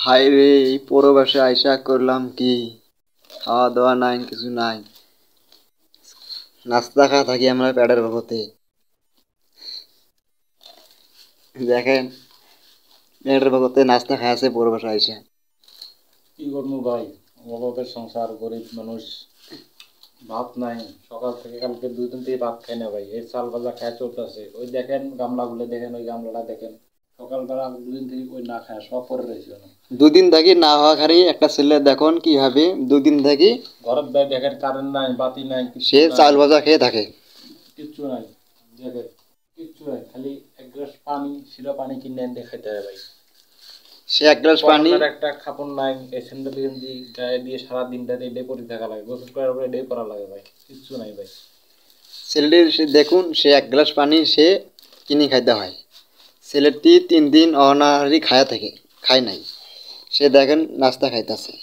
High রে, এই পরবাসে আইসা করলাম কি? খাওয়া দাওয়া নাই, কিছু নাই। নাস্তা খা থাকি আমরা পেটের ভগতে। দেখেন, পেটের ভগতে নাস্তা খাই আছে পরবাসে আইসা। কি করবো ভাই, অভাবের সংসার, গরিব মানুষ, ভাত নাই। সকাল থেকে কালকে 2 দিন থেকে ভাত খাই না ভাই, এই চাল ভাজা খায় চলতেছে। ওই দেখেন গামলাগুলো, দেখেন ওই গামলাটা দেখেন, সকালবেলা 2 দিন থেকে ওই না খায় সব পরে রয়েছে না। দুদিন থাকি না হওয়া খারি একটা ছেলে দেখুন কিভাবে দুদিন থাকি ঘরের ভাই দেখেন, কারেন্ট নাই, বাতি নাই, সে কিচ্ছু নাই, চাল ভাজা খেয়ে থাকে। কিচ্ছু নাই। দেখেন কিচ্ছু নাই, খালি এক গ্লাস পানি, শিরা পানি কিনে এনে খাইতে হয় ভাই। সে এক গ্লাস পানি, পরনের একটা কাপড় নাই, এই স্যান্ডেল গেঞ্জি গায়ে দিয়ে সারা দিনটা এটাই পরে থাকা লাগে, গোসল করার পরে এটাই পরা লাগে ভাই, কিচ্ছু নাই ভাই। ছেলেটির সে দেখুন সে এক গ্লাস পানি সে কিনে খাইতে হয়। ছেলেটি 3 দিন অনাহারি খায়া থাকে, খায় নাই। সে দেখেন নাস্তা খাইতেছে।